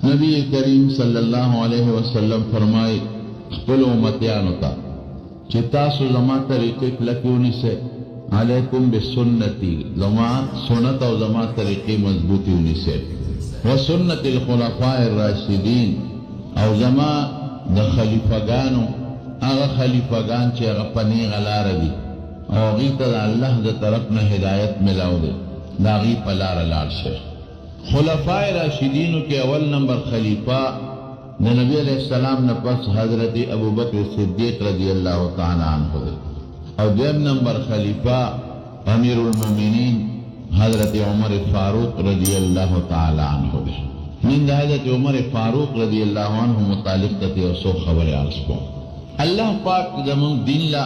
نبی کریم صلی اللہ علیہ وسلم فرمائی خپل امتیانو تا چې تاسو زما طریقې کلکې ونیسئ، علیکم بسنتی، زما سنت او زما طریقې مضبوطې ونیسئ، وسنت الخلفاء الراشدین، او زما د خلیفګانو هغه خلیفګان چې هغه په نیغه لاره دي او هغوی ته د الله د طرف نه هدایت میلاو دی، د هغوی په لاره لاړ شئ. خلفاء راشدینو کې اول نمبر خلیفہ د نبی علیہ السلام نه پس حضرت ابوبکر صدیق رضی اللہ تعالی عنہ دی، او دویم نمبر خلیفہ امیر المومنین حضرت عمر فاروق رضی اللہ تعالی عنہ دی. من دا حضرت عمر فاروق رضی اللہ عنہ متعلق ته یو څو خبرې عرض کوم. الله پاک زمون دین لا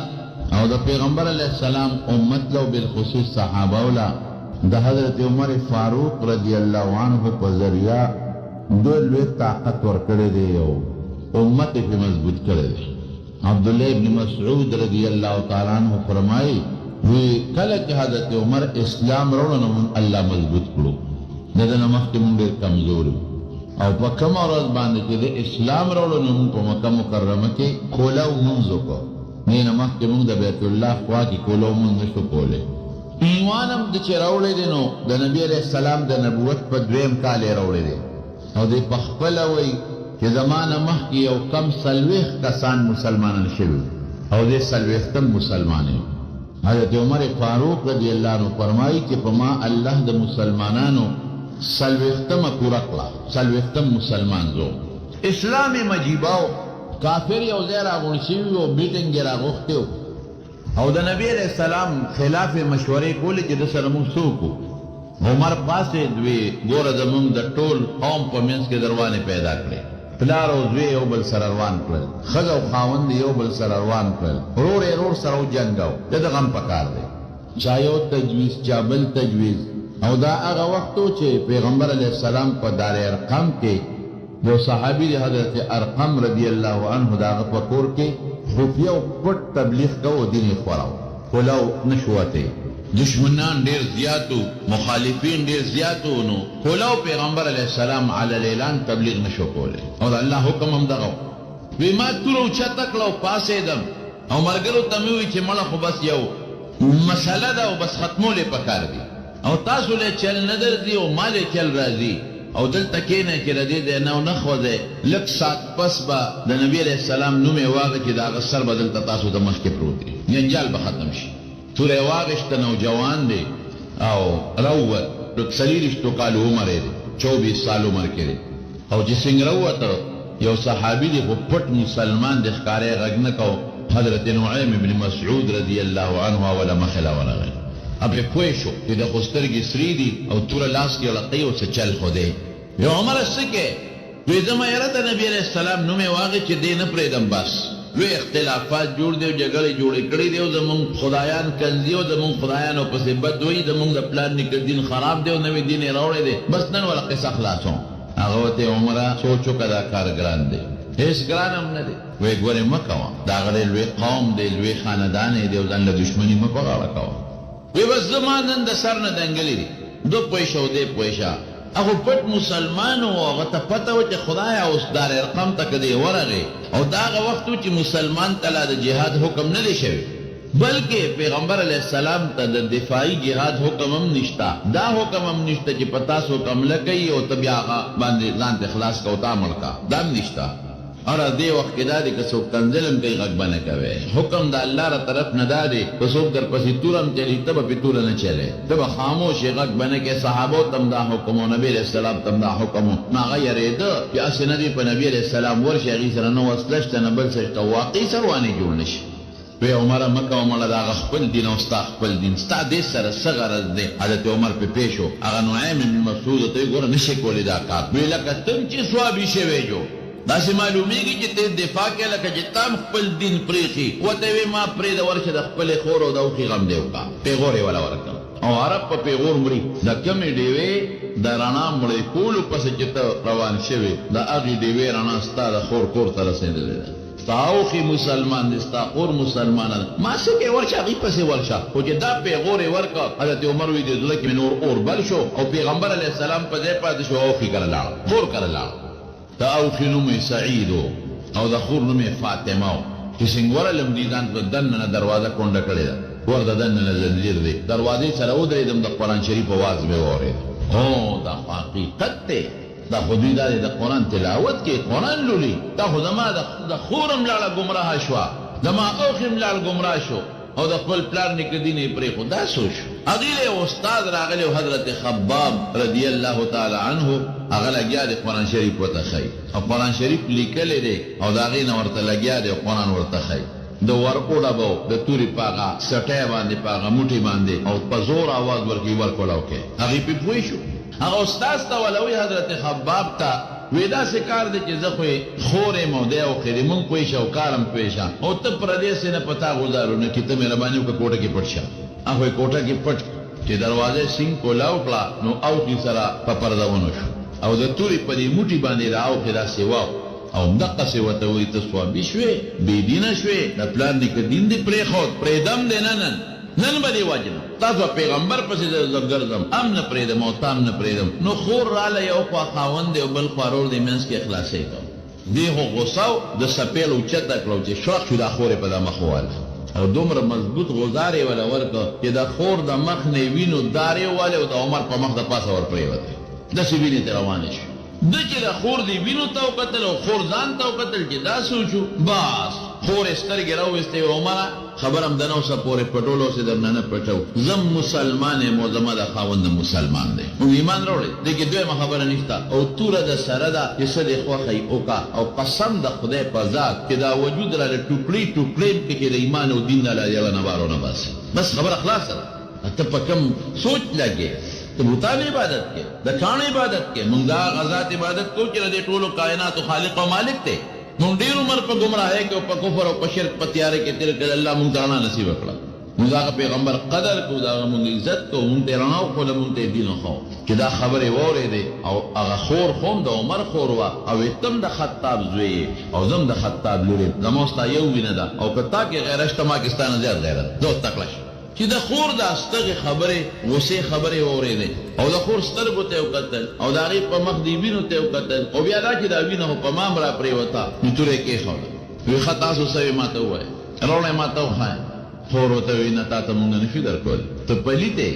او د پیغمبر علیہ السلام امت لو بالخصوص صحابه ولا د حضرت عمر فاروق رضی اللہ عنہ په ذریعہ دو لوی طاقت ورکړی دی او امت په مضبوط کړی دی. عبداللہ ابن مسعود رضی اللہ تعالی عنہ فرمایي وی کله چې حضرت عمر اسلام راوړ نو الله مضبوط کړو، نه د مخکې مونږ ډېر کمزور او په کومه ورځ باندې چې د اسلام راوړ نو په مکه مکرمه کې کولا ومنځ وکړو، نه مخکې مونږ د بیت الله خوا کې کولا ومنځ نشو کولی. ایمان هم د چې راوړی دی نو د نبی علیہ السلام د نبوت په دویم کال یې راوړی دی او دی پخپله وایي چې زمانه مخکې یو کم 40 کسان مسلمانان شوي او دی 40م مسلمان یم. حضرت عمر فاروق رضی اللہ عنہ فرمائی کہ پما اللہ د مسلمانانو 40م پورا کړه، 40م مسلمان زو. اسلام مجیباو کافر یو ځای راغونډ شوي و، میټنګ یې راغوښتی و او د نبی علیہ السلام خلاف مشورې کولې چې د سره موږ څه وکړو. عمر پاسې دوی ګوره زموږ د ټول قوم په منځ کې دروانې پیدا کړې، پلار او زوی یو بل سره روان کړل، ښځه او خاوند یو بل سره روان کړل، ورور یې ورور سره وجنګاو. دغه هم پکار دی، چا یو تجویز چا بل تجویز. او دا هغه وخت و چې پیغمبر علیہ السلام په دار ارقم کې یو صحابي دی حضرت ارقم رضی اللہ عنہ د هغه په کور کې خفیه او پټ تبلیغ کوو، دین یې خوراو، کولاو نشوته. دشمنان ډیر زیاتو، مخالفین ډیر زیاتو، نو کولاو پیغمبر علیہ السلام علی الاعلان تبلیغ نشو کولی او د الله حکم هم دغه وی ما توره اوچته کړه او پاسېدم او ملګرو ته مې وویل چې مړه خو بس یو مسله ده او بس ختمول یې پکار دي او تاسو له چل نه درځي او ما له چل راځي او دلته کښېنئ چې د دې دی نه ونښودی لږ ساعت پس به د نبي علیہ السلام نوم یې واغه چې د هغه سر به دلته تاسو د مخکې پروت دی، جنجال به ختم شي. توره یې واغېشته، نوجوان دی او راووت، 40 کالو عمر یې دی، 24 سال عمر کې دی او چې څنګه راووته یو صحابي دی خو پټ مسلمان دی، ښکاره یې غږ نه کو. حضرت نعیم ابن مسعود رضی اللہ عنہ اوله مخې له ورغی، اب پې پوه شو چې د خو سترګې سرې دي او توره لاس کې لقی او څه چل خو دی. یو عمر څه کې وی زما یاره د نبي علیہ السلام نوم یې واغې چې دی نه پرېږدم، بس لوی اختلافات جوړ دی او جګړې جوړې کړې دی او زمونږ خدایان کنځي او زمونږ خدایانو پسې بد وایي، زمونږ د پلار نیکه دین خراب دی او نوی دین یې راوړی دی، بس نن وله قصه خلاصوم. هغه ورته عمره سوچ وکړه دا کار ګران دی، هېڅ ګران هم نه دی. وی ګورې مه کوه، د هغه ډېر لوی قوم دی، لوی خاندان یې دی او ځان له دښمني مه په غاړه کوه. وی بس زما نن د سر نه دنګلې دي، دو پوه شه او دی پوه شه. هغه پټ مسلمان و، هغه ته پته و چې خدایا اوس دار ارقم ته که دی ورغې او دا هغه وخت و چې مسلمان ته لا د جهاد حکم نه دی شوی، بلکې پیغمبر علیہ السلام ته د دفاعي جهاد حکم هم نشته، دا حکم هم نشته چې په تاسو حمله کوي او ته بیا هغه باندې ځان ته خلاص کو تا مړ کا، دا هم نشته. اور دې وخت کې دا دی که څوک تنزل هم کوي غږ به نه کوې، حکم د الله را طرف نه دا دی که څوک در پسې توره هم چلي ته به پې توره نه چلې، ته به خاموش یې غږ به نه کوې. صحابو ته هم دا حکم و، نبي علیہ السلام ته هم دا حکم و، نو هغه یېرېده چې هسې نه دی په نبي علیہ السلام ورشي هغې سره نه وسله شته نه بل څه شته، واقعي سروانې جوړ نه شي. وی عمره مه کوه مړه د هغه خپل دین او ستا خپل دین، ستا دې سره څه غرض دی؟ حضرت عمر پې پوه شو، هغه نعیم بن مسعود ته یې ګوره نه شي کولی دا کار. وی لکه ته هم چې صوابي شوی جو، داسې معلومیږي چې ته دفاع کې لکه چې تا هم خپل دین پرېښي، ورته وی ما پرېږده ورشه د خپلې خور او د اوښې غم دې وکړه، پېغور یې وله ورکړه. او عرب په پېغور مري، د کمې ډېوې د رڼا مړې کولو پسې چې ته روان شوې، د هغې ډېوې رڼا ستا د خور کور ته رسېدلې ده، ستا اوښې مسلمان دی، ستا خور مسلمانه ده، ما څه کې ورشه هغې پسې ورشه. خو چې دا پېغور یې ورکړه، حضرت عمر وی د زړه کې مې نور اور بل شو او پیغمبر علیه السلام په ځای پاتې شو، اوښې کره لاړه، خور کره لاړه. دا اوخی نومی سعیدو او دا خور نومی فاطمه چې څنګه لمدیدان په دننه دروازه کونډه کړې ده ورته دننه زنجیر دی دروازې سره ودرېدم د قرآن شریف اواز مې واورېد او دا حقیقت دی دا خو دوی دا د قرآن تلاوت کې قرآن لولي دا خو زما د خورم لاړه ګمراه شوه زما اوخیم لاړ ګمراه شو او د خپل پلار نیکه دین یې پرېښود دا څه شو هغې له استاد راغلی و حضرت خباب رضی الله تعالی عنه هغه لګیا دی قرآن شریف ورته ښیي او قرآن شریف لیکلی دی او د هغې نه ورته لګیا دی او قرآن ورته ښیي د ورکو ډبو د تورې په هغه سټۍ باندې په هغه موټي باندې او په زور اواز ورکوي ورکولاو کې هغې پې پوه شو هغه استاذ ته ولوي حضرت خباب ته وی داسې کار دی چې زه خو یې خور یم او دی او خیرې مونږ پوه شه او کارم پوه شه او ته پردیسې نه په تا ګزارو نه کي ته مهرباني وکړه کوټه کې پټ شه هغه یې کوټه کې پټ چې دروازه سینګ کولاو کړه نو اوښې سره په پرده ونه شو او د تورې په دې موټي باندې د اوښې داسې واو او همدقسې ورته وایي ته صوابي شوې بېدینه شوې د پلار نیکه دین دې پرېښود پرېږدم دی نن به دې وجنم تاسو پیغمبر پسې زه ګرځم ام نه پرېږدم او تام نه پرېږدم نو خور راله یو خوا خاوند دی او بل خوا رور دی منځ کې اخلاصۍ کوم دې خو غوسه و د سپېل اوچته کړو چې شوق شو دا خور یې په دا مخ وواله او دومره مضبوط غوزار یې وله ورکړه چې د خور د مخ نه یې وینو دار یې ووالی او د عمر په مخ د پاسه ور پرېوتی داسې وینې ته روانې شو ده چې د خور دی وینو ته وکتل او خور ځان ته وکتل چې دا سوچو بس خور یې سترګې راویستې عمره خبرم د نو سه پورې پټولو سې درنه نه پټو زم مسلمان یم او زما د خاوند مسلمان دی موږ ایمان راوړی دې کې دویمه خبره نشته او توره د سره ده چې څه دې خوښوي وکړه او قسم د خدای په ذات چې دا وجود راله ټوکړي ټوکړي پکې چې د ایمان او دین نه لاجله نه بارونه بس خبره خلاصه ده ته په کوم سوچ لګې ته بوتان عبادت کې د کاڼ عبادت کې موږ دا غزات عبادت کوو چې د ټولو کائناتو خالق او مالک دی موږ ډېر عمر په ګمراهۍ کې او په کفر او په شرک په تیارې کې تېر کړل الله موږ ته رڼا نصیب کړه موږ هغه پیغمبر قدر کوو د هغه موږ عزت کوو موږ ته رڼا وښوله موږ ته یې دین وښوو چې دا خبرې واورېدې او هغه خور خو هم د عمر خور وه او تم د خطاب زوی او زم د خطاب لور یم زما ستا یو وینه ده او که تا کې غیره شته ما کې ستا نه زیات غیرت زه اوس تکړه شم چې د خور د استغې خبرې غوسې خبرې واورېدې او د خور سترګو ته یې وکتل او د هغې په مخ دې وینو ته یې وکتل او بیا دا چې دا وینه خو په مام را پرېوته نو توره یې کېښوده وی ښه تاسو څه ما ته ووایه روڼه ما ته وښایه خور ورته وایي نه تا ته مونږ نه شو درکولی ته پلیت یې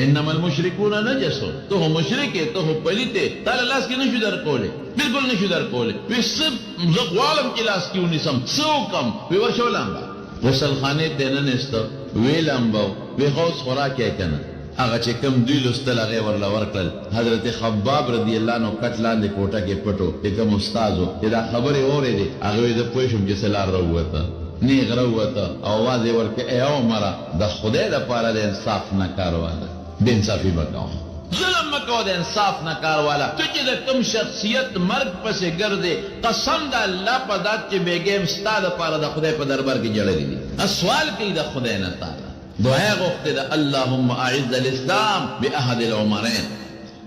انما المشرکون نجسون ته خو مشرک یې ته خو پلیت یې تا له لاس کې نه شو درکولی بلکل نه شو درکولی وی څه زه غواړم چې لاس کې ونیسم څه وکړم وی ورشه ولامبه غسل خانې ته ننسته وی لامبه وی خو اوس خوراک یې که نه هغه چې کوم دوی لوستل هغې ورله ورکړل حضرت خباب رضی الله عنه کټ لاندې کوټه کې پټو چې کوم استاذ و چې دا خبرې واورېدې هغه وی زه پوه شوم چې څه لار راووته نیغ راووته او اواز یې ورکړ ای عمره د خدای دپاره د انصاف نه کار واله بې انصافي مه کوه ظلم مه کوه د انصاف نه کار واله ته چې د کوم شخصیت مرګ پسې ګرځې قسم د الله په ذات چې بېګیم ستا دپاره د خدای په دربار کې جړلي دي سوال کوي د خدای نه تعالی دعا غوښتې ده اللهم اعز الاسلام باحد العمرین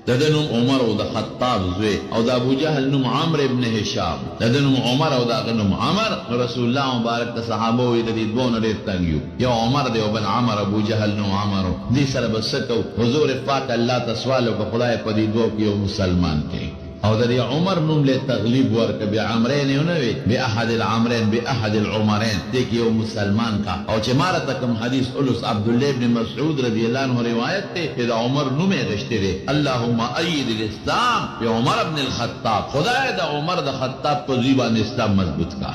د ده نوم عمر او د خطاب زوی او د ابو جهل نوم عمرو ابن هشام د ده نوم عمر او د هغه نوم عمر رسول الله مبارک ته صحابه وایي د دې دوو نه ډېر تنګ یو عمر دی او بل عمر ابو جهل نوم عمرو دې سره به څه کوو حضور پاک الله ته سوال وکړه خدای په دې دوو کې یو مسلمان کوي او د دې عمر نوم له تغلیب ورکړه بعمرین یې ونه وي باحد العمرین باحد العمرین دې کې یو مسلمان کا او چې ما راته کوم حدیث اولس عبدالله ابن مسعود رضی الله عنه روایت دی چې د عمر نوم یې غشتی دی اللهم اید الاسلام بعمر ابن الخطاب خدای د عمر د خطاب په ځای باندې اسلام مضبوط کا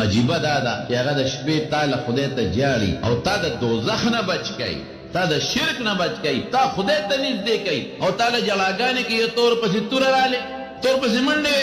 عجیبه دا ده چې هغه د شپې تا له خدای ته جاړي او تا د دوزخ نه بچ کوي تا د شرک نه بچ کوي تا خدای ته نږدې کوي او تا له جلاګانې کې یو تور پسې توره رالی تور پسې منډې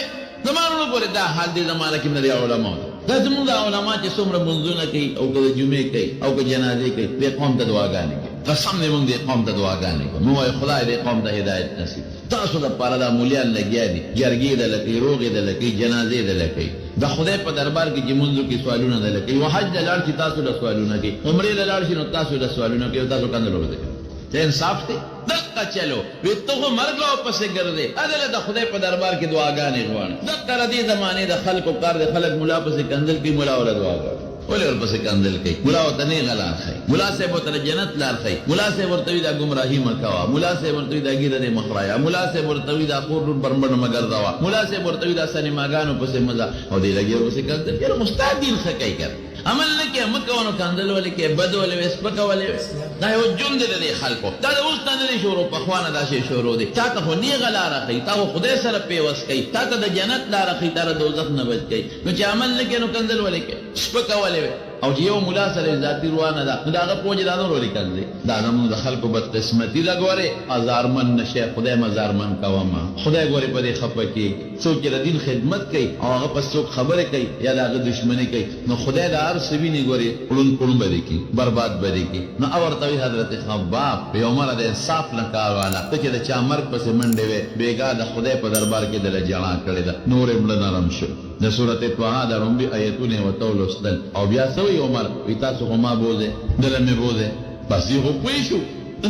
زمانونو پورې دا حال دې زمانه کې نه دی علماء دا زمونږ د علما چې څومره منځونه کوي او که د جمعې کوي او که جنازې کوي دې قوم ته دعاګانې کوي قسم دې موږ دې قوم ته دعاګانې کوو نو وایي خدای دې قوم ته هدایت نصیب تاسو دپاره دا مولیان لګیا دي جرګې دله کوي روغې دله کوي جنازې دله کوي د خدای په دربار کې چې منځو کې سوالونه دله کوي و حج له لاړ شي تاسو له سوالونه کوي عمرې له لاړ شي نو تاسو له سوالونه کوي او تاسو کندلو ورته کوي ته انصاف دی دقه چلو وی ته خو مرګ له پسې ګرځې ادله د خدای په دربار کې دعاګانې غواړي دقه د دې زمانې د خلکو کار د خلک ملا پسې کندل کوي ملا ولا دعا غواړي ولې ورپسې کنځل کوي ملا ورته نیغه لار ښیي ملا صاحب ورته جنت لار ښیي ملا صاحب ورته وي دا ګمراهي مه کوه ملا صاحب ورته وي دا ږیره دې مه خورایه ملا صاحب ورته وي دا کور ډون بربنډ مه ګرځوه ملا صاحب ورته وي دا سینماګانو پسې مه ځه او دې لګي ورپسې کنځل یاره خو ستا دین ښه کوي که عمل نه کې مه کوه نو کنځل ولې کې بد ولې وې سپکه ولې وې دا یو جون دی د دې خلکو دا د اوس نه نه دی شروع پخوا نه دا شی شروع دی تا ته خو نیغه لاره ښیي تا خو خدای سره پیوست کوي تا ته د جنت لاره ښیي تا د دوزخ نه بچ کوي نو چې عمل نه کې نو کنځل ولې کې سپکه ولې وې او چې یو ملا سره ذاتي روانه ده نو د هغه پوجې دا نور ولې کنځي دا زموږ د خلکو بدقسمتي ده ګورې ازارمن نشئ خدای مزارمن کوه ما خدای ګورې په دې خفه کېږي څوک چې د دین خدمت کوي او هغه پس څوک خبرې کوي یا د هغه دشمني کوي نو خدای د هر څه ویني ګورې ړوند پړوند به دې کړي برباد به دې کړي نو او ورته وي حضرت خباب په یو عمره د انصاف نه کار واله ته چې د چا مرګ پسې منډې وې بېګا د خدای په دربار کې دله جړا کړې ده نور یې مړه نرم شو د سورت طه د رنبي آیتونه ورته ولوستل او بیا څه وایي عمر وایي تاسو خو ما بوځئ دله مې بوځئ بس یې خو پوه شو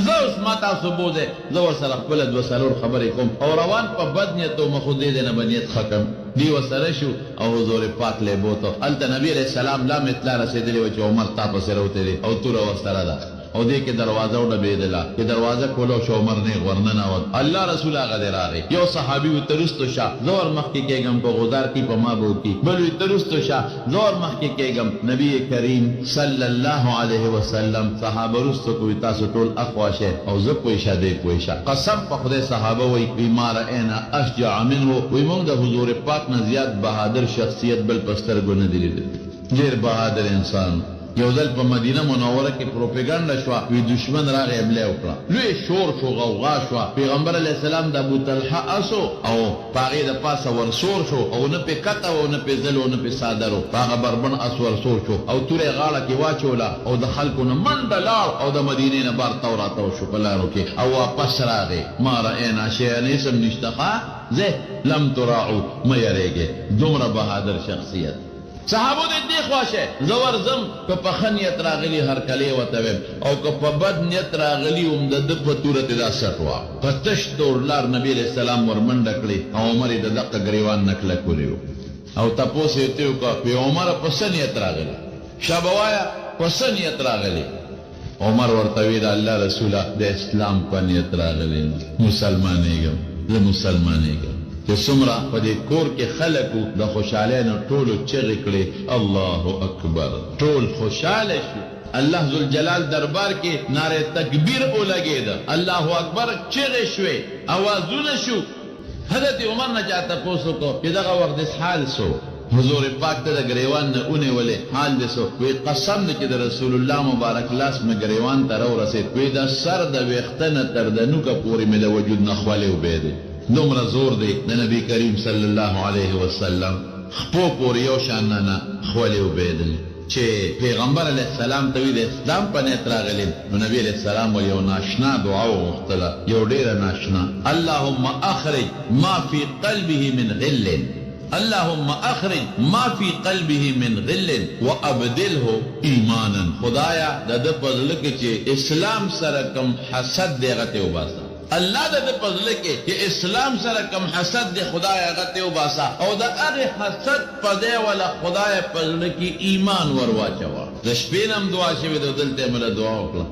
زه اوس ما تاسو بوځئ زه ورسره خپله دوه څلور خبرې کوم او روان په بد نیت و مخو دې نه به نیت ښه کړم دی ورسره شو او حضور پاک لی بوته هلته نبي علیه السلام لا مې اطلاع رسېدلې وه چې عمر تا پسې راوتلی او توره ورسره ده او دې کې دروازه وډبېدله چې دروازه کولو شو عمر نیغ ورننوت الله رسول هغه دی راغی یو صحابي وي ته رستو شه زه ور مخکې کېږم په غدار کې په ما به وکړي بل وي ته رستو شه زه ور مخکې کېږم نبي کریم صلی الله علیه وسلم صحابه رستو کوي تاسو ټول اخوا شئ او زه پوه شه دی پوه شه قسم په خدای صحابه وایي ما رأینا اشجع منه وایي موږ د حضور پاک نه زیات بهادر شخصیت بل په سترګو نه دی لیدلی ډېر بهادر انسان یو ځل په مدینه منوره کې پروپاګاندا شوه وی دشمن راغی حمله وکړه لوی شور شو غوغا شوه پیغمبر علیه السلام د ابوطلحه اسو او په هغې د پاسه ورسور شو او نه پې کته او نه پې ځل او نه پې څادر و په هغه بربن اس ورسور شو او توره یې غاړه کې واچوله او د خلکو نه منډه لاړ او د مدینې نه بار تو راتو شو په لارو کې او واپس راغی ما رأینا شیئا اسم نشته زه لم تراعو مه یریږئ دومره بهادر شخصیت صحابو دې دې خواشه زور زم که په ښه نیت راغلي هرکلی ورته ویم او که په بد نیت راغلي هم د ده په توره تې دا سټ وه په تش تور لار نبي علیه السلام ورمنډه کړې او عمر یې د دقه ګریوان نه کلکولي و او تپوس یې ورته وکړه وی عمره په څه نیت راغلي شه به وایه په څه نیت راغلي عمر ورته وی د الله رسوله د اسلام په نیت راغلي مسلمانېږم زه مسلمانېږم چې څومره په دې کور کې خلک وو د خوشحالۍ نه ټولو چغې کړې الله اکبر ټول خوشحاله شو الله ذوالجلال دربار کې نعره تکبیر ولګېده الله اکبر چغې شوې اوازونه شو حضرت عمر نه چا تپوس وکړو چې دغه وخت حال سو حضور پاک ته د ګریوان نه ونیولې حال دې سو وی قسم دی چې د رسول الله مبارک لاس مې ګریوان ته راورسېد وی د سر د ویښته نه تر د نوکه پورې مې د وجود نه خولې وبېدې دومره زور دی د نبی کریم صلی الله علیه وسلم خپو پورې یو شان نه خولې وبېدلې چې پیغمبر علیه السلام ته وی د اسلام په نیت راغلی نو نبی علیه السلام ول یو ناشنا دعا وغوښتله یو ډېره ناشنا اللهم اخرج ما فی قلبه من غل اللهم اخرج ما فی قلبه من غل وابدله ایمانا خدایا د ده په زړه کې چې اسلام سره کم حسد دی هغه ته وباسه الله د په زړه کې چې اسلام سره کم حسد دی خدای هغه ته وباسه او د هغې حسد په دی وله خدای په زړه کې ایمان ور واچوه د شپې نه هم دعا شوې ده دلته یې مله دعا وکړه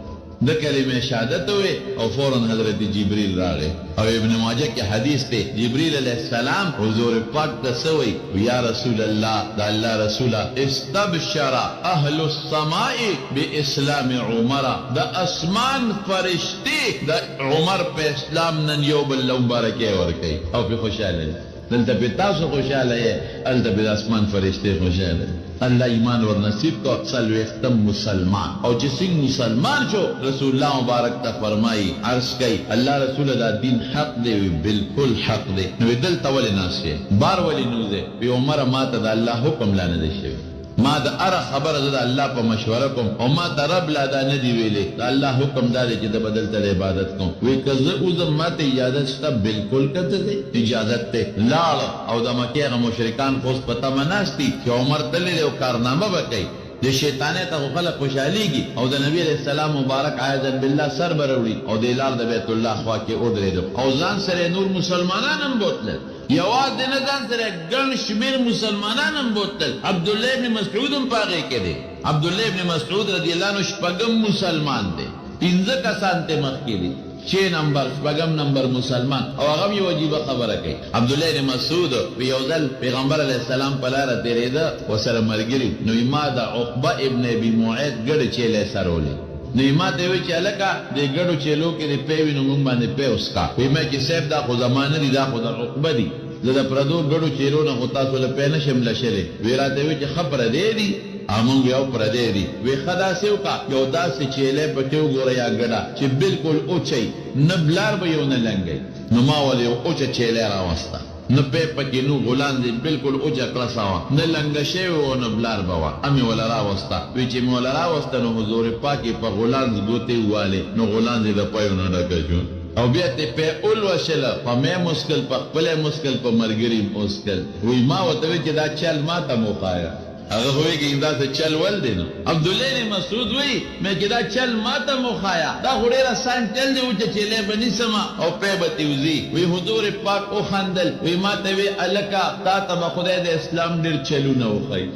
د کلمې شهادت وې او فوراً حضرت جبریل راغی او ابن ماجه کې حدیث دی جبریل علیه السلام حضور پاک ته څه وایي یا رسول الله د الله رسوله استبشر اهل السماء باسلام عمر د اسمان فرشتې د عمر په اسلام نن یو بل له مبارکۍ ورکوي او پې خوشحاله دي دلته پې تاسو خوشحاله یې هلته پې د اسمان فرشتې خوشحاله الله ایمان ور نصیب کو څلوېښتم مسلمان او چې څنګه مسلمان شو رسول الله مبارک ته فرمایي عرض کوي الله رسول دا دین حق دی وی بالکل حق دی نو دلته ولې ناست یې بار ولې نوځې وی عمره ما ته د الله حکم لا نه دی شوی ما د هره خبره زه د الله په مشوره کوم او ما ته رب لا دا نه دی ویلې د الله حکم دا دی چې د بدل ته عبادت کوم وی که زه اوزم ما ته اجازت شته بالکل کته دی اجازت ته لاړه او د مکې هغه مشرکان خو اوس په تمه ناست دي چې عمر تللی دی او کارنامه به کوي د شیطانۍ ته خو خلک خوشحالېږي او د نبي علیه السلام مبارک عیاذا بالله سر به راوړي او د لار د بیت الله خوا کې ودرېدو او ځان سره نور مسلمانان هم بوتلل یوازې نه ځان سره ګڼ شمېر مسلمانان هم بوتل عبدالله ابن مسعود هم په هغې کې دی عبداللہ ابن مسعود رضی اللہ عنہ شپگم مسلمان دے، 15 کسان تے مخکی دی، 6 نمبر شپگم نمبر مسلمان. او هغه یو عجیب خبره کوي. عبداللہ ابن مسعود یوځل پیغمبر علیہ السلام په لاره تېرېده، ورسره ملګري، نو ما د عقبه ابن ابي معيط ګډې چیلې سرولې. نو ما ته وی چې هلکه دې ګډو چیلو کې دې پی وي نو موږ باندې پی وسکا. وی ما چې صاحب دا خو زمانه دي، دا خو د عقبه دي، زه د پردو ګډو چیلو نه خو تاسو له پی نشم لشلی. وی راته وی چې ښه پردی دي امونږ یو پردی دي. وی ښه داسې وکړه یو داسې چیلی پکې وګوره یا ګډه چې بلکل اوچی نه بلار به یو نه لنګی. نو ما ولې یو اوچه چیلی راوسته، نه پی پکې نو غولان دي، بلکل اوچه کلسه وه، نه لنګه شوې وه نه بلار به وه. امې وله راوسته. وی چې مې وله راوسته نو حضور پاک یې په غولانځ ګوتې ووالې، نو غولانځ یې د پیو نه ډکه شو. او بیا ته پی اولوشله، په مې مسکل، په خپله مسکل، په ملګري مسکل. وی ما ورته وی چې دا چل ما ته مو وښایه. هغه خو وایي داسې چل ول دی. نو عبدالله بن مسعود وایي مې چې دا چل ما ته مو وښایه، دا خو ډېر اسان چل دی، وچه چیلی به نیسمه او پی به تې وځي. وی حضور پاک وخندل. وی ما ته وی هلکه تا ته به خدای د اسلام ډېر چلونه وښایي،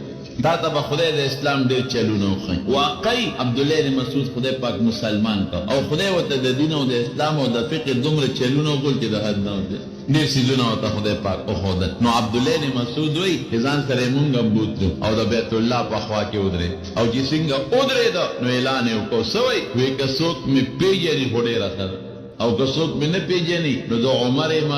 دا ته به خدای د اسلام ډېر چلونه وښایي. واقعي عبدالله بن مسعود خدای پاک مسلمان کړ، او خدای ورته د دین او د اسلام او د فقه دومره چلونه وکړل چې د حد نه وځي. ډېر څیزونه ورته خدای پاک وښودل. نو عبدالله بن مسعود وایي چې ځان سره یې مونږ هم بوتلو او د بیت الله په خوا کې ودرېد. او چې څنګه ودرېده نو اعلان یې وکړو. څه وایي؟ وایي که څوک مې پېژني خو ډېره ښه ده، او که څوک مې نه پېژني نو د عمر یم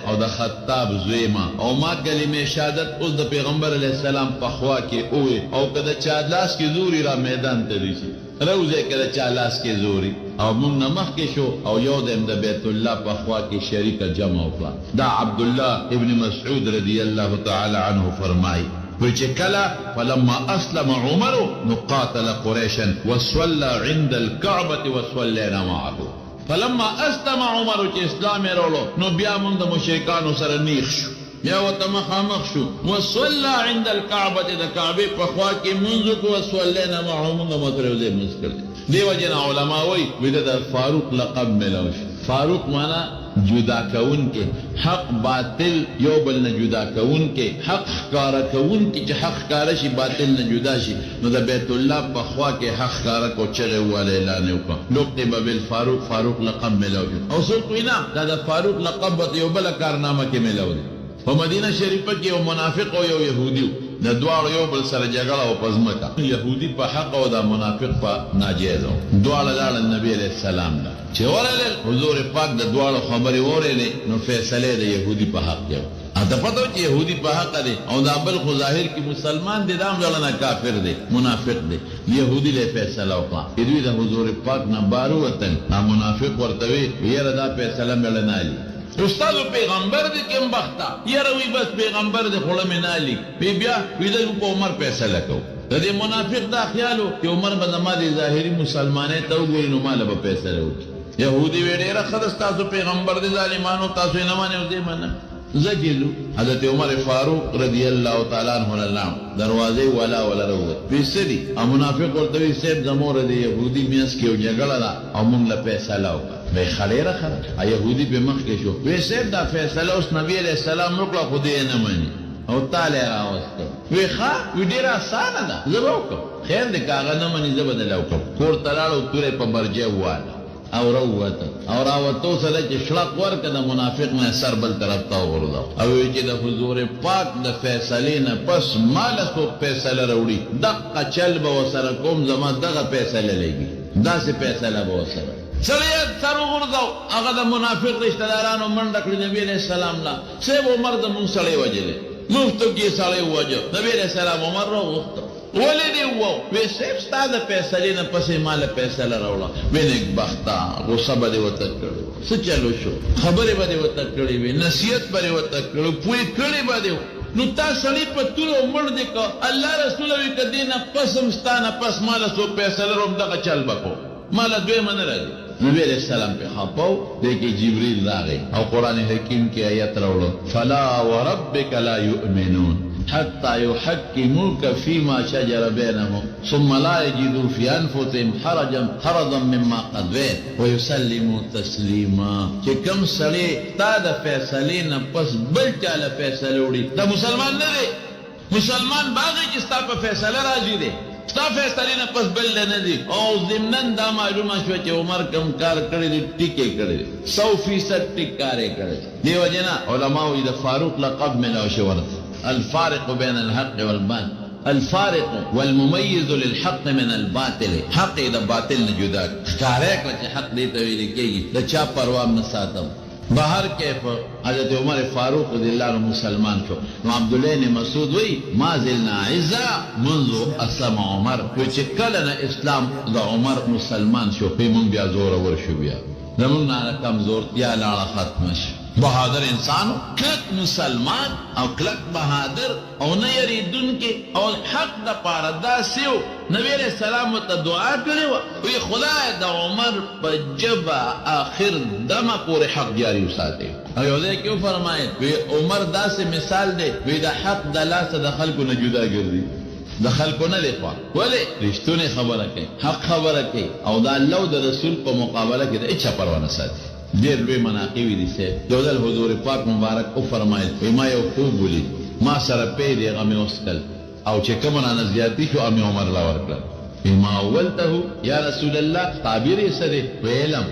او د خطاب زوی یم. او ما کلمې شهادت اوس د پیغمبر علیه السلام په خوا کې ووایي. او که د چا لاس کې زوري را میدان ته رسي، روزه که د چا لاس کې زوري. او مونږ نه مخکې شو او یو دیم د بیت الله په خوا کې شریکه جمع وکړه. دا عبدالله ابن مسعود رضی الله تعالی عنه فرمایي چې کله فلما اسلم عمر نو قاتل قریشا وصلى عند الكعبه وصلينا معه. فلما اسلم عمر چې اسلام یې راوړو نو بیا موږ د مشرکانو سره نیغ شو، بیا ورته مخامخ شو. وصلى عند الكعبه، د کعبې په خوا کې مونځ وکړو. وصلينا معه، موږ هم ورته یو ځای مونځ کړی. دې وجې نه علما وایي ویده د فاروق لقب میلاو شو. فاروق معنا جدا کون کې، حق باطل یو بل نه جدا کون کې، حق ښکاره کون کې چې حق ښکاره شي باطل نه جدا شي. نو د بیت الله په خوا کې حق ښکاره کو، چغې وواله، اعلان یې وکړه. لقب بالفاروق، فاروق لقب میلاو شو. او څوک وایي نه دا د فاروق لقب به یو بله کارنامه کې میلاو دی. په مدینه شریفه کې یو منافق او یو یهودي د دواړو یو بل سره جګړه او په ځمکه، یهودي په حق او د منافق په ناجیز و. دواړه لاړل نبي علیه السلام ته. چې ورغلل حضور پاک د دواړو خبرې واورېدې نو فیصله د یهودي په حق کې وه. ته پته و چې یهودي په حق دی او دا بل خو ظاهر کې مسلمان دی، دا هم ځړنه کافر دی، منافق دی. یهودي له فیصله وکړه چې دوی د حضور پاک نه بار ووتل. منافق ورته وی یاره دا فیصله مې نه علي، استاد پیغمبر دې کوم بخته یاره وی بس پیغمبر دې خوړه مې نه علي. بیا ویده په عمر فیصله کو. د دې منافق دا خیالو چې عمر به زما د ظاهري مسلمانۍ ته وګوري نو ماله به فیصله وکړي. یهودي وی ډېره ښه ده ستاسو پیغمبر دې ظالمانو، تاسو یې نه منئ او دې منم. زجلو حضرت عمر فاروق رضی الله تعالی عنہ دروازې ولا راووت. ویسدي او منافق ورته وی صاحب زموږ د یهودي میانس کې یو جګړه ده او موږ له فیصله وکړه. وی خلیره خره یهودي په مخ کې شو. وی صاحب دا فیصله اوس نبی علیہ السلام وکړه خو دې نه مني او تعالی راوسته. وی ښه وی ډېره اسانه ده زه به وکړم. خیر دی که هغه نه مني زه به دله وکړم. کور ته لاړو تورې په برجه وواله او راووته. او راوتو سره چې شړق ورکړه د منافق نه سر بل طرف ته وغورځاو. او وی چې د حضور پاک د فیصلې نه پس ماله څوک فیصله راوړي دقه چل به ورسره کوم، زما دغه فیصله لګي، داسې فیصله به ورسره. سړی سر وغورځاو، هغه د منافق رشته دارانو منډه کړي نبي علیه السلام له. صاحب عمر زمونږ سړی وژلی، مفتو کې سړی ووژه. نبي علیه السلام عمر راوغوښته. ولې دې ووایو؟ وی صاحب ستا د فیصلې نه پسې ما له فیصله راوړه. وی نیکبخته غصه به دې ورته کړې وه، څه چلو شو، خبرې به دې ورته کړې وې، نصیحت به دې ورته کړی، پوه کړې به دې. نو تا سړي په توره مړ دې که الله رسول وی که دې نه پس هم ستا نه پس ما له څوک فیصله روم دغه چل به کوم، ما له دویمه نه راځي. نبی علیہ السلام پہ خاپاو دیکھے جبریل راغے او قرآن حکیم کی آیت روڑو فلا وربک لا یؤمنون حتى يحكموك فيما شجر بينهم ثم لا يجدوا في انفسهم حرجا مما قضيت ويسلموا تسليما. چې کوم سړی تا د فیصلې نه پس بل چا له فیصله وړي دا مسلمان نه دی. مسلمان باغی چې ستا په فیصله راضي دی ستا فیصلې نه پس بل نه دي. او ضمناً دا معلومه شوه چې عمر کم کار کړی دی ټیک یې کړی دی 100% ټیک کار یې کړی دی. دې وجې نه علما وایي د فاروق لقب ملاو شوی ورته الفارق بین الحق والباطل، الفارق والمميز للحق من الباطل، حق د باطل نه جدا ښکاره کړه چې حق دې ته ویل کېږي د چا پروا هم نه ساتم. بهر کیف حضرت عمر فاروق رضی اللہ عنہ مسلمان شو. نو عبداللہ نے مسعود وی ما زلنا عزا منذ اسلم عمر، چې کله نه اسلام د عمر مسلمان شو په مونږ بیا زور ور شو، بیا زمونږ نه کمزورتیا لاړه ختمه شو. بہادر انسان کلک مسلمان او کلک بہادر او نه یریدونکي او حق د پاره داسې و. نبی علیہ السلام ته دعا کړې وه وی خدای د عمر په ژبه آخر دمه پورې حق جاري وساتي. او یو ځای کې وفرمایل وی عمر داسې مثال دی وی د حق د لاسه د خلکو نه جدا ګرځي، د خلکو نه دی خوا. ولې رښتونې خبره کوي، حق خبره کوي او د الله او د رسول په مقابله کې د هیچا پروا نه ساتي. ډېر لوی مناقب دي سه. یو ځل حضور پاک مبارک وفرمایل وی ما یو خوب ولید، ما سره پی دی هغه مې وڅکل او چې کوم رانه زیاتي شو هغه مې عمر له ورکړل. ما اولته یا رسول الله تعبیر یې څه دی؟ علم.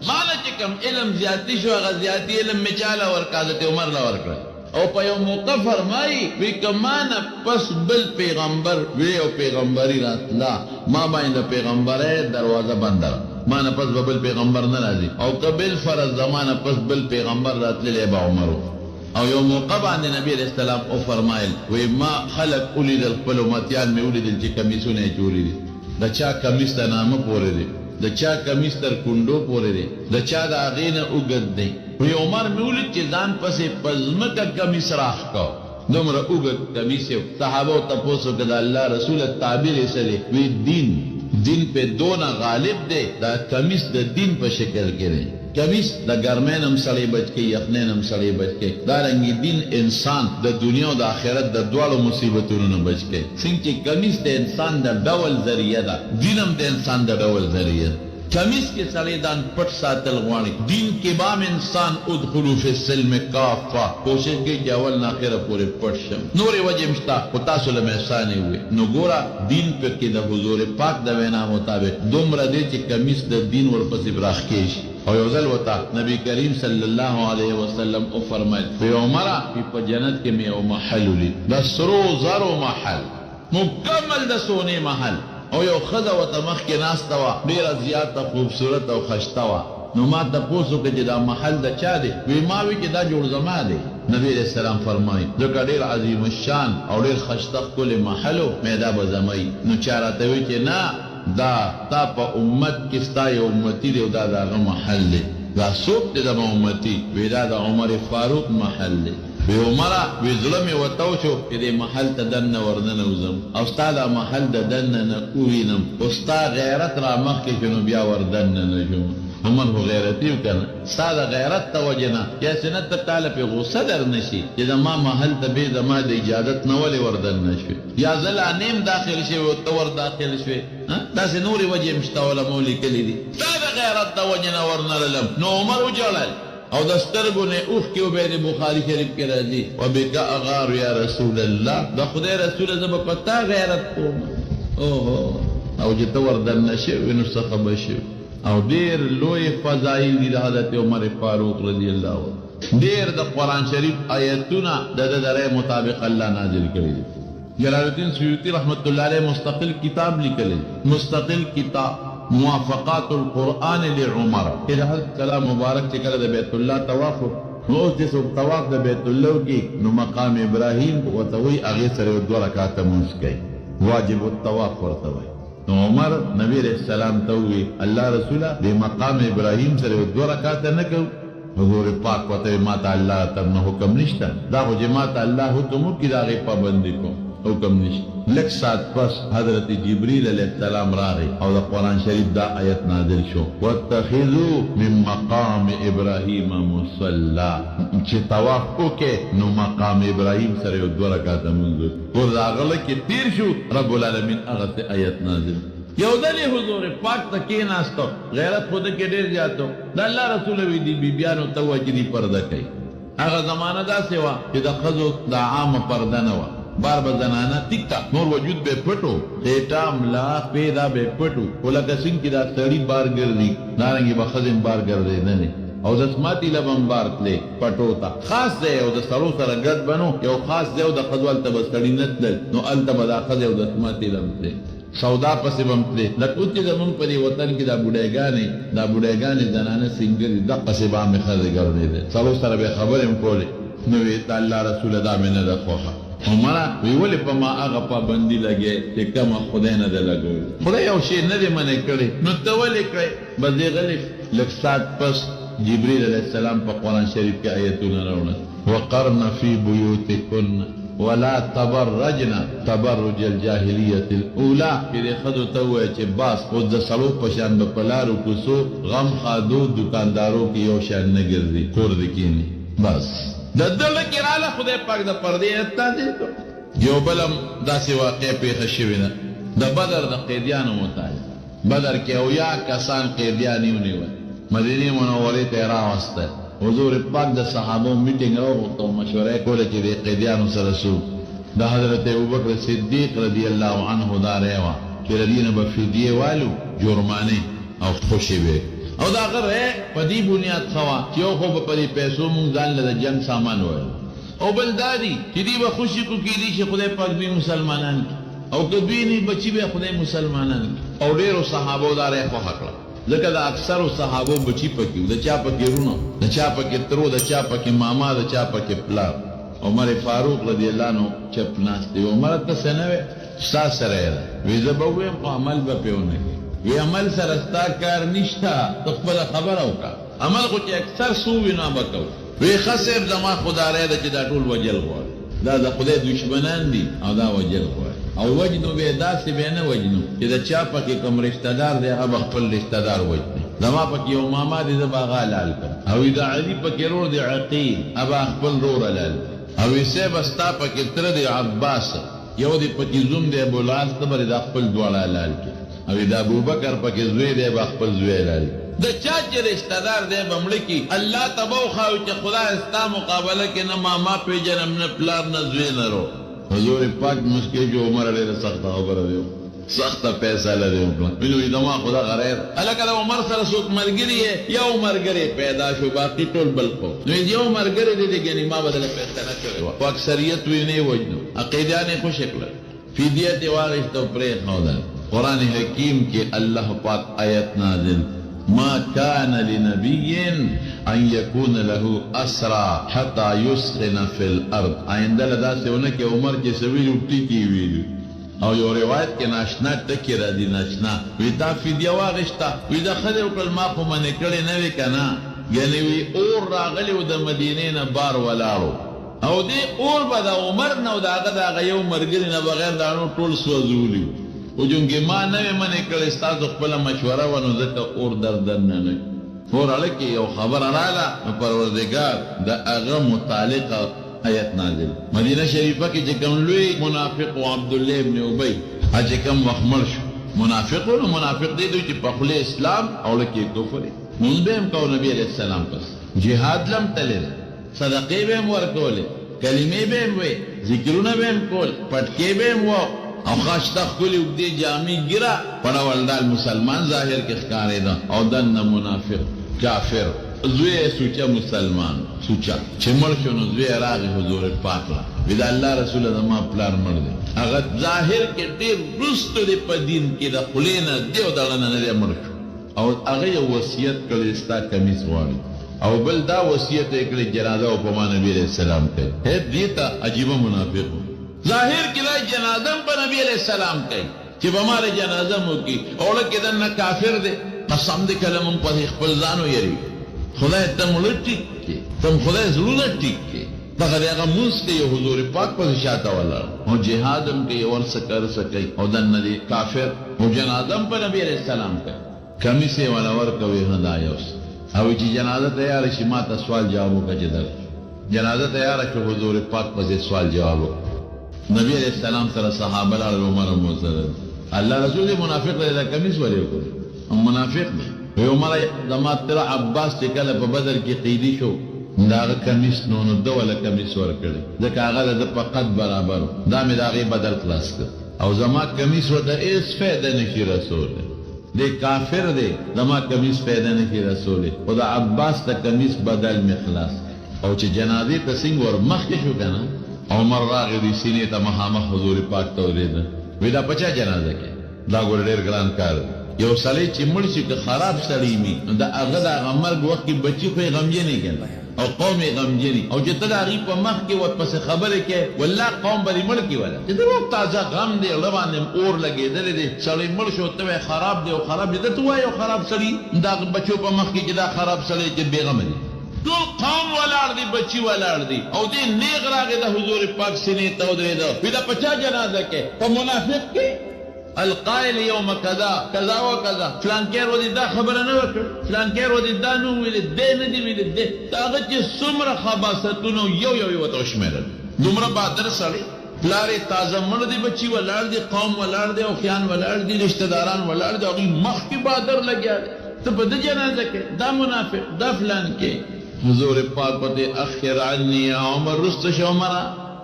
ماله چې کوم علم زیاتي شو هغه زیاتي علم مې چا له ورکړ؟ حضرت عمر له ورکړل. او په یو موقع فرمایي وی که ما نه پس بل پیغمبر وی او پیغمبري راتله ما باندې پیغمبرۍ دروازه بنده، ما نه پس به بل پیغمبر نه راځي. او که بالفرض زمانه پس بل پیغمبر راتللی به عمرو. او یو موقع باندې نبی علیہ السلام او فرمایل وی ما خلق ولیدل خپل امتیان مې ولیدل چې کمیسونه یې جوړي دي، د چا کمیس ته نامه پورې دی، د چا کمیس تر کونډو پورې دی، د چا د هغې نه اوږد دی. وی عمر مې ولید چې ځان پسې په ځمکه کمیس راښکو، دومره اوږد کمیس یې. صحابو تپوس وکړه د الله رسوله تعبیر یې څه دی؟ وی دین پہ دونه غالب دی، دا کمیس د دین په شکل کې دی. کمیس د ګرمۍ نه هم سړی بچ کوي، یخنۍ نه هم سړی بچ کوي. دارنګې دین انسان د دنیا او د آخرت د دواړو مصیبتونو نه بچ کوي. څنګه چې کمیس د انسان د ډول ذریعه ده، دین هم د انسان د ډول ذریعه. کمیس کې سړی ځان پټ ساتل غواړي. دین کې بام انسان ادخلوا فی السلم کافه، کوشش کوي چې اول نه اخره پورې پټ شم. نورې وجې هم شته خو تاسو له مې احسانې ووې. نو ګوره دین پکې د حضور پاک د وینا مطابق دومره دی چې کمیس د دین ورپسې براښکې شي. او یو ځل ورته نبی کریم صلی الله علیه وسلم وفرمایل وی عمره په جنت کې مې یو محل ولید، د سرو زرو محل، مکمل د سونې محل. او یو ښځه ورته مخکې ناسته وه، ډېره زیاته خوبصورت او ښایسته وه. نو ما تپوس وکړه چې دا محل د چا دی؟ وی ما وی چې دا جوړ زما دی. نبی علیہ السلام فرمایي ځکه ډېر عظیم الشان او ډېر ښایسته ښکلی محل و، مې دا به زما وي. نو چا راته وی چې نه دا تا په امت کې ستا یو امتي دی او دا د هغه محل دی. دا څوک دی زما امتي؟ وی دا د عمر فاروق محل دی. وی عمره وی زړه مې وتو شو چې دې محل ته دننه ورننوځم او ستا دا محل د دننه نه ووینم، خو ستا غیرت را مخکې شو نو بیا ور دننه نه شوم. عمر خو غیرتي و که نه؟ ستا د غیرت ته وجې نه یا سنت ته تاله پې غصه در نه شي چې زما محل ته بې زما د اجازت نه ولې ور دننه شوې، یا زه لا نیم داخل شوې او ته ور داخل شوې. داسې نورې وجې هم شته علماو لیکلي دي. ستا د غیرت د وجې نه ورنللم. نو عمر وجړل او د سترګو نه اوښکې وبهېدې. بخاري شریف کې راځي وبک اغار یا رسول الله، د خدای رسوله زه به په تا غیرت کوم. اوهو او چې ته ور دننه شوې نو څه خبر شوې. او ډېر لوی فضایل دي د حضرت عمر فاروق رضی الله عنه. ډېر د قرآن شریف آیتونه د ده د رأی مطابق الله نازل کړي دي. جلال الدین سیوطي رحمت الله علیه مستقل کتاب لیکلی، مستقل کتاب موافقات القرآن لعمر. کہ حضرت کلام مبارک چې کله د بیت الله طواف نو اوس چې څوک طواف د بیت الله وکړي نو مقام ابراهیم ورته وایي هغې سره یو 2 رکعاته لمونځ کوي، واجب الطواف ورته وایي. نو عمر نبی علیہ السلام ته ووایي الله رسوله د مقام ابراهیم سره یو 2 رکعاته نه کوو؟ حضور پاک ورته ما ته الله طرف نه حکم نشته، دا خو چې ما ته الله حکم وکړي د هغې پابندي کوم، حکم نشته. لږ ساعت پس حضرت جبریل علیہ السلام راغی او د قرآن شریف دا آیت نازل شو واتخذوا من مقام ابراهیم مصلا، چې طواف وکې نو مقام ابراهیم سره یو 2 رکعاته لمونځ ور راغله کې تیر شو. رب العالمین هغه آیت نازل. یو ځل یې حضور پاک ته کېناستو، غیرت خو ده کې ډېر زیات و. د الله رسول وی دي بیبیانو ته وایي چې دې پرده کوي. هغه زمانه داسې وه چې د ښځو د عامه پرده نه وه، بار به زنانه ټیک نور وجود به پټو خېټه ملا پیدا به پټو ولکه څنګه چې دا سړی بار ګرځي دارنګې به ښځې بار ګرځېدلې او د سماتی لبم بار تلې پټو ته خاص دی او د سړو سره ګډ بنو یو خاص دی او د ښځو هلته به سړي نه تلل نو هلته به دا ښځې او د سماتی لم تلې سودا پسې به م تلې لکه اوس چې زمونږ په دې وطن کې دا بوډیګانې زنانه سینګرې دقسې به مې ښځې ګرځېدې سړو سره به خبرې م کولې نو وې د الله رسوله دا مې نه ده خوښه عمره وی ولې په ما هغه پابندي لګې چې کومه خدای نه ده لګولې خدای یو شی نه دی منع کړی نو ته ولې کړی بس دې غلې لږ ساعت پس جبريل علیہ السلام په قرآن شریف کې آیتونه راوړل وقرن فی بیوتکن ولا تبرجن تبرج الجاهلیة الاولى چې دې ښځو ته ووایه چې باس اوس د سړو په شان به په لارو کوڅو غم خادو دکاندارو کې یو شان نه ګرځي کور دې کښېني بس د دله کې راله خدای پاک د پردې ایت نازل کړ یو بلم داسې واقع پیښه شوې ده د بدر د قیدیانو متعلق بدر کې اویا کسان قیدیان یې ونیول مدینه منورې ته یې راوسته حضور پاک د صحابو میټینګ راوغوښته او مشوره یې کوله چې د قیدیانو سره څه د حضرت ابوبکر صدیق رضی الله عنه دا رایه وه چې د دې نه به فدیې والو جرمانې او خوشې به او دا غره په دې بنیاد ښه وه چې یو خو به په دې پیسو مونږ ځان له د جنګ سامان ویل او بل دا دي چې دوی به خوشي کو کېدي چې خدای پاک دوی مسلمانان کړي او که دوی نه بچي به خدای مسلمانان کړي او ډېرو صحابو دا رایه خوښه کړه ځکه د اکثرو صحابو بچي پکې د چا پکې رونو د چا پکې ترو د چا پکې ماما د چا پکې پلار عمر فاروق رضی الله عنه چپ ناست دی عمر ته څه نه وی ستا سره یې ده وی زه به ووایم خو عمل به پې ونه کړي وی عمل سره ستا کار نشته ته خپله خبره وکړه عمل خو چې اکثر څه ووي نو به کوو وی ښه صاحب زما خدای ده چې دا ټول وجل غواړي دا د خدای دشمنان دي او دا وجل غواړي او وجنو به داسې به نه وجنو چې د چا پکې کوم رشته دار دی هغه به خپل رشته دار وجني زما پکې یو ماما دی زه به هغه حلال کړم او د علي پکې رور دی عقیل هغه خپل رور حلال او صاحب ستا پکې تره دی عباس یو دی پکې زوم دی ابوالعاص ته به د خپل دواړه حلال کړي او د ابوبکر پکې زوی دی به خپل زوی حلال د چا چې رشته دار دی به مړه کي الله ته به وښایو چې خدای ستا مقابله کې نه ماما پېژنم نه پلار نه زوی نه رو حضور پاک مسکے جو عمر ډېره سخته خبره دی سخته فیصله دی وکړه وینو دما خدا غریر هلکه د عمر سره څوک ملګري یې یو ملګری پیدا شو باقي ټول بل قوم نو یو ملګری دی ګنې ما بدله فیصله کړې وه خو اکثریت وی نه یې وجنو عقیدیان یې خوشې کړل فدیه یې واخیسته او پرېښوده قرآن حکیم کې الله پاک آیت نازل ما كان لنبي ان يكون له اسرى حتى يسخن في الارض آئنده لداسې ونه کې عمر کې سویلو ټکي ویلو او یو روایت کې ناشنا ټکي راځي ناشنا وی دا فدیه واغشته وی دا ښځې وکړل ما خو منې کړې نه وي که نه یعنې وی اور راغلی و د مدینې نه بار ولاړو او دې اور به د عمر نه او د هغه د هغه یو ملګري نه بغیر د هغو ټول سوځولي خو چونکې ما نه وې منې کړې ستاسو خپله مشوره وه نو ځکه اور دردن نه نه اور هلکې یو خبره راغله نو پروردګار د هغه متعلقه آیت نازل مدینه شریفه کې چې کوم لوی منافق و عبدالله ابن ابی چې کوم وخت مړ شو منافق و نو منافق دی دوی چې په خولې اسلام او لکې کفر مونځ به هم کوو نبي علیه السلام پس جهاد لم تلل صدقې به هم ورکولې کلمې به هم وې ذکرونه به هم کول پټکې به هم وه او خاشته ښکلې اوږدې جامې ګیره پړول دال مسلمان ظاهر کې ښکارېده او دننه منافق کافر زوی یې سوچه مسلمان سوچه چې مړ شو نو زوی یې راغی حضور پاک له وی د الله رسوله زما پلار مړ دی هغه ظاهر کې ډېر وروسته دی په دین کې د خولې نه دی او دغه نه نه دی مړ شو او هغه یو وصیت کړی ستا کمیس غواړي او بل دا وصیت یې کړی جنازه او په ما نبي علیه السلام کوي دې ته عجیبه منافق ظاهر کې لا جنازه په نبی علیہ السلام کوي چې به ما له جنازه مو کوي او لکه دننه کافر دی قسم دې کله مونږ په خپل ځان ویروي خدای ته مړه ټیک کړي تم خدای زړونه ټیک کړي دغه د هغه مونځ کوي حضور پاک پسې شاته ولاړ او جهاد هم کوي ورڅه څه کوي او دننه دی کافر او جنازه هم په نبي علیہ السلام کوي کمیس یې والا ورکوي نه دا یو او چې جنازه تیاره شي ما ته سوال جواب وکړه چې در جنازه تیاره شو حضور پاک پسې سوال جواب وکړه نبی علیہ السلام سره صحابه لاړل عمر هم ورسره الله رسول منافق دی دا کمیس ولې وکړو منافق دی وی عمر زما تره عباس چې کله په بدر کې قیدي شو دا هغه کمیس نو ده ولا کمیس ورکړی ځکه هغه د په قد برابر دا مې د هغې بدل خلاص کړ او زما کمیس ورته هېڅ فایده نشي رسولی دی کافر دی زما کمیس فایده نشي رسولی خو د عباس د کمیس بدل مې خلاص او چې جنازې ته څنګه ور مخکې شو که نه عمر راغی دی سینې ته مخامخ حضور پاک ته ورېده وایي دا په چا جنازه کې دا ګوره ډېر ګران کار دی یو سړی چې مړ شي که خراب سړی وي نو د هغه د هغه مرګ وخت کې بچي خو یې غمجنې کنه او قوم یې غمجنې او چې ته د هغې په مخ کې ورپسې خبرې کوې والله قوم به دې مړ کړي ولا چې دروغ تازه غم دی زړه باندې اور لګېدلی دی سړی مړ شو ته وایې خراب دی او خراب دی ده ته وایې او خراب سړي د هغه بچو په مخ کې چې دا خراب سړی چې بېغمه دی ټول قوم ولاړ دی بچي ولاړ دی او دې نیغ راغی د حضور پاک سینې ته ودرېده وایي دا په چا جنازه کې په منافق کې القائل یوم کذا کذا و کذا فلانکیر ودی دا خبره نه وکړ فلانکیر ودی دا نو ویلې دې نه دی ویلې دې دا هغه چې څومره خباثتونه یو یو یې ورته وشمېرل دومره بهادر سړی پلار یې تازه مړ دی بچي ولاړ دی قوم ولاړ دی او خیان ولاړ دي رشته داران ولاړ دي هغوی مخکې بهادر لګیا دی ته په ده جنازه کې دا منافق دا فلان کې حضور پاک ورته اخر عني یا عمر رسته شه عمره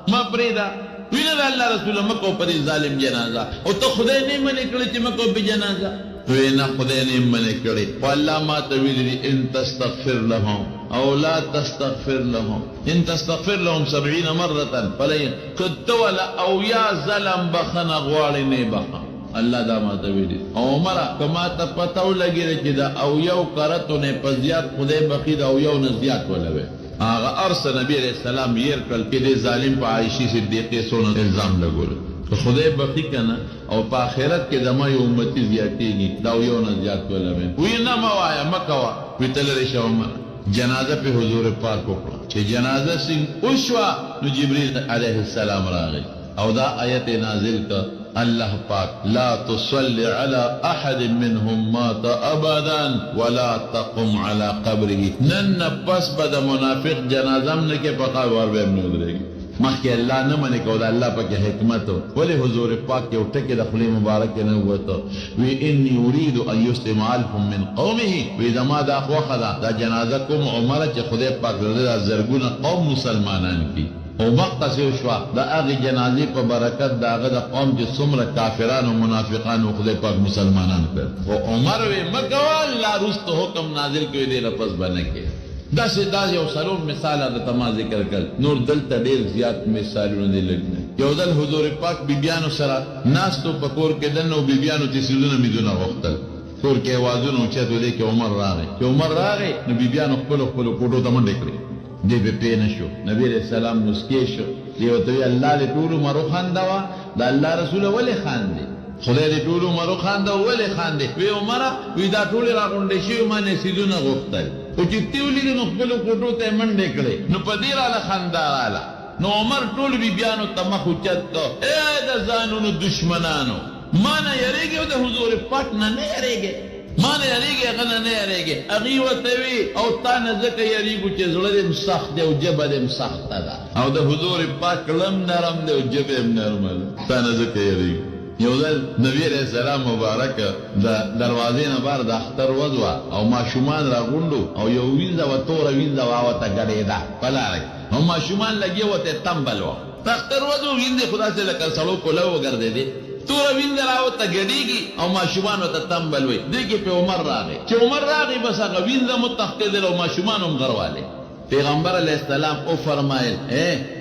ما پرېږده وینه د الله رسوله مکو په دې ظالم جنازه او ته خدای نه منې کړی چې مکو په جنازه وینه خدای نه منې کړی خو الله ما ته ویلي دي ان تستغفر لهم او لا تستغفر لهم ان تستغفر لهم 70 مرة فلن که ولا او یا ظلم بخنه غواړې نه بخه الله دا ما ته ویلي او عمره که ما ته پته ولګېده چې دا او یو کرتو نه په زیات خدای بخي د او یو نه زیات ولوي هغه ارسه نبی علیہ السلام ير کړل کې دې ظالم په عائشې صدیقې سونه الزام لګول خدای بخي کنه او په آخرت کې زما یو امتی زیاتېږي دا یو نه زیات ولوي وی نه ما وایه مه کوه وی ته لرې شه عمر جنازه په حضور پاک وکړه چې جنازه څنګه وشوه نو جبریل علیه السلام راغی او دا آیت نازل کړ الله پاک لا تصلي على احد منهم مات ابدا ولا تقم على قبره نن پس بد منافق جنازم نه کې په قبر به نه درېږي مخکې الله نه منې کو دا الله پکې حکمت ولې حضور پاک یو ټکي د خولې مبارک نه وته وی انی اريد ان يسلم عليهم من قومه وی زما دا خوښه ده دا جنازه کوم عمره چې خدای پاک د زرګونه قوم مسلمانان کی او مقتص شوا دا هغه جنازې په برکت دا هغه د قوم چې څومره کافران او منافقان او خدای پاک مسلمانان کړ او عمر وی مګو الله رست حکم نازل کړی دی لفظ باندې کې دا یو څلور مثال د تما ذکر کړ نور دلته ډیر زیات مثالونه دي لګنه یو ځل حضور پاک بیبیانو سره ناستو په کور کې دنو بیبیانو چې سیدونه میدونه وختل کور کې आवाजونه اوچت ولې کې عمر راغی نو بیبیانو خپل کوټو ته منډه کړې دی به پې نه شو نبی علیہ السلام مسکې شو دی ورته وی الله دې ټول عمر وخندوه د الله رسوله ولې خاندې خدای دې ټول عمر وخندوه ولې خاندې وی عمره وی دا ټولې راغونډې شوي ما نه سیدونه غوښتل خو چې ته ولیدې نو خپلو کوټو ته یې منډې کړې نو په دې راله خندا راله نو عمر ټول بیبیانو ته مخ اوچت کړ ای د ځانونو دشمنانو ما نه یریږې او د حضور پاک نه نه یریږې ما نه یریږې هغه نه نه یریږې هغې ورته وي او تا نه ځکه یریږو چې زړه دې م سخت دی او ژبه دې م سخته ده او د حضور پاک لم نرم دی او ژبه یې م نرمه ده تا نه ځکه یریږو یو ځل نبی علیہ السلام مبارک د دروازې نه بار د اختر ورځ وه او ماشومان راغونډو او یو وینځه وه توره وینځه وه هغه ورته ګډېده په لاره کې او ماشومان لګیا ورته تمبل وه د اختر ورځ و وینځې خو داسې لکه سړو کوله وګرځېدې توره وینځه راورته ګډېږي او ماشومان ورته تمبل وی دې کې پې عمر راغی چې عمر راغی بس هغه وینځه مو تښتېدل او ماشومان هم غروالی پیغمبر علیہ السلام او فرمایل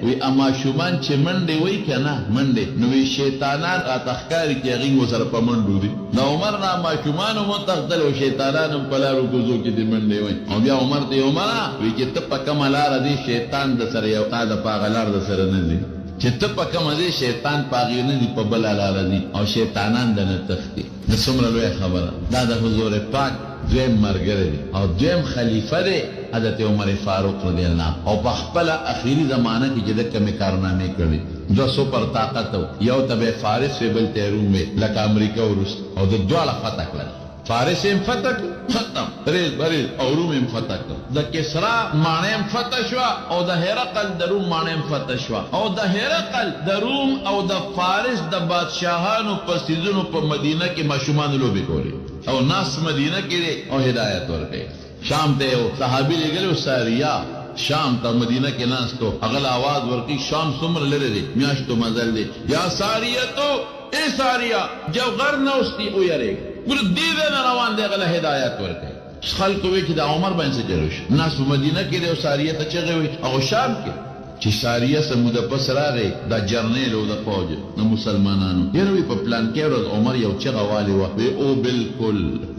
وی ماشومان چې منډې وی که نه منډې نو وی شیطانان راته ښکاري چې هغوی ورسره په منډو دي د عمر نه ماشومان هم وتښتل او شیطانان هم په لارو کوزو کې دې منډې وی او بیا عمر ته عمره وی چې ته په کومه لاره ځې شیطان د سره یو تا د په هغه لار د سره نه ځي چې ته په کومه ځې شیطان په هغې نه ځي په بله لاره ځي او شیطانان د نه تښتي د څومره لویه خبره دا د حضور پاک دویم ملګری دی او دویم خلیفه دی حضرت عمر فاروق رضی الله او په خپله اخري زمانه کې چې د کمې کارنامې کړي دوه سپر طاقت و یو ته به فارس وی بل ته روم وی لکه امریکا وروسته او د دواړه فتح کړل فارس هم فتح ختم ریز بریز او روم هم فتح کړ د کسرا ماڼۍ هم فتح شوه او د هرقل د روم ماڼۍ هم فتح شوه او د هرقل د روم او د فارس د بادشاهانو په سیزونو په مدینه کې ماشومانو لوبې کولې او ناس مدینه کې دی او هدایت ورکوي شام ته یو صحابي لېږلی و ساریه شام ته مدینه کې ناستو هغه आवाज ورکی شام څومره لري دی میاشتو مزل دی یا ساریتو اے ساریا جو غر نوستی او یری ګور دې نه روان دی غله هدایت ورکړي خلق وی چې د عمر باندې چلوش ناس په مدینه کې د ساریه ته چغه وي او شام کې چې ساریه سمود پس راغی د جرنیل او د فوج د مسلمانانو یروي په پلان کې ورځ عمر یو چغه والی و او بالکل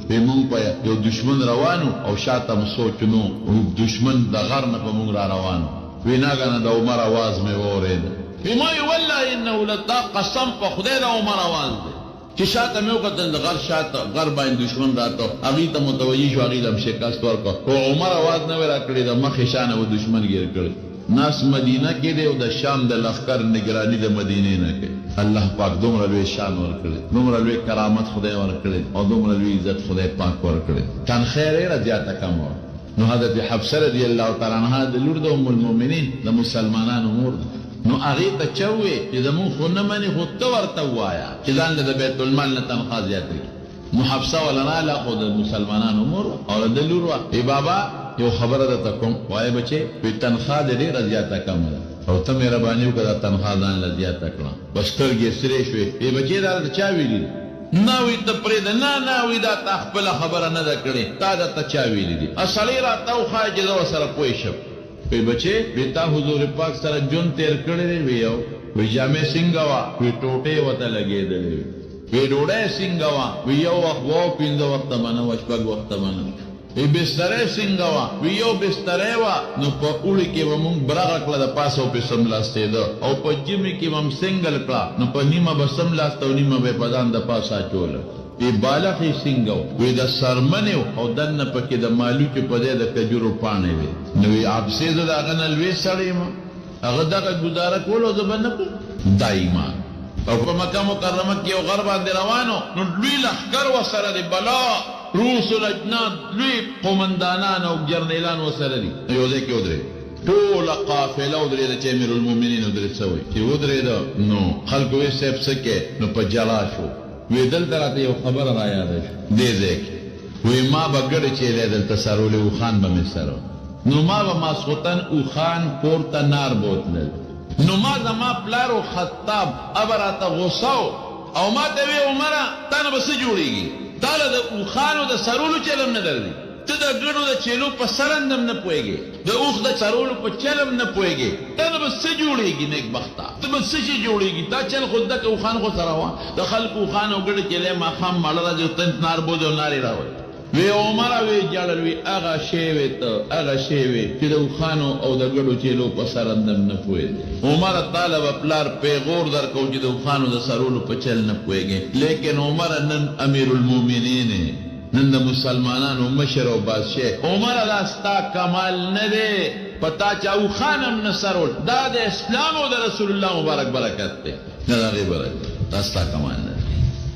به مونږ په یو دشمن روانو او شاته مو سوچنو او دشمن د غر نه په مونږ را روانو ویناګنه د عمر आवाज مې اورید بما والله انه لتا قسم په خدای د عمر आवाज دی چې شاته مې وکتل د غر شاته غر باندې دشمن راته هغه ته متوجي شو هغه لم شکست ورکړ او عمر आवाज نه ورکړي د مخ شانه و دشمن ګیر کړ ناس مدینه کې دی او د شام د لخر نگرانی د مدینه نه کوي الله پاک دومره لوی شان ورکړي دومره لوی کرامت خدای ورکړي او دومره لوی عزت خدای پاک ورکړي تن خیر یې زیاته کم نو حضرت حفصه رضی الله تعالی عنها د لور د ام المؤمنین د مسلمانانو مور نو هغه ته چوي چې زمون خو نه مني خو ته ورته وایا چې ځان د بیت المال نه تنخواه زیاتې نو حفصه ولنا لا خو د مسلمانانو مور او د لور ای بابا یو خبره ده کوم وای بچي په تنخواه دې زیاته کم او ته مهرباني وکړه تنخواه ځان له زیاته کړه بسترګې سره شوې ای بچي دا چا ویلي نه وي ته پرې نه وي دا تا خپل خبره نه ده کړې تا دا ته چا ویلي دي اصلي را تو خاجه زو سره پوي شپ په بچي بیتا حضور پاک سره جون تیر کړی دی وی جامې څنګه وا وی ټوټه وته لګېدلې وی ډوډۍ څنګه وا وی یو وخت وو پیند وخت باندې وشپږ وخت باندې وی بستر څنګه وا وی یو بستر وا نو په اولي کې ومون برغه کړه د پاسو په سملاسته ده او په جمی کې وم سنگل کړه نو په نیمه به سملاسته او نیمه به پدان د پاسا چول ای بالغ څنګه وی د سرمنه او دنه پکې د مالو کې پدې د کجورو پانه وی نو وی اپسه د اغنل وی سړی ما هغه دغه گزاره کولو زبنه دایما او په مکه مکرمه کې یو غرب باندې روانو نو لوی لخر وسره دی بلا روس الاجناد لوی قومندانان او جرنیلان وسره دی یو ځای کې ودرې ټول قافله ودرې د امیر المؤمنین ودرې سوی چې ودرې دا نو خلکو یې سب سکه نو په جلا شو وی دلته راته یو خبر را یاد شو دې ځای وی ما بغړ چې لیدل تسرول او خان به مسره نو ما به ماسوتن او خان پورته نار بوتل نو ما زما پلارو خطاب ابراته غوساو او ما ته وی عمره تنه بس جوړیږي داله د او خانو د سرولو چلم نه درځي ته د ګړو د چلو په سرندم نه پويږي د اوخ د سرولو په چلم نه پويږي تنه بس جوړیږي نیک بختا ته بس شي جوړیږي تا چل خود د او خان خو سره وا د خلکو خانو ګړ چلې ما خام مړه راځي تن نار بوجو ناری راوي وی عمره وی جړل وی هغه شی وی ته هغه شی وی چې د خانو او د ګړو چلو په سرندم نه پويږي عمر طالب پلار پیغور در کو چې د خانو د سرولو په چل نه پويږي لیکن عمر نن امیر المؤمنین نن د مسلمانانو مشر او بادشاہ عمر راستا کمال نه دی پتا چاو خانم نصرول دا د اسلام او د رسول الله مبارک برکت دی نه دا غي برکت راستا کمال نه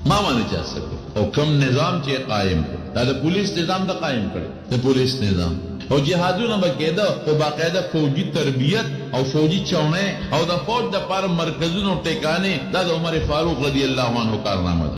ما باندې چا سکو او کم نظام چې قائم دا د پولیس نظام د قائم کړي د پولیس نظام او جهادونه بکیده او باقاعده فوجي تربیت او فوجي چونه او د فوج د پر مرکزونو ټکانه دا د عمر فاروق رضی الله عنه کارنامه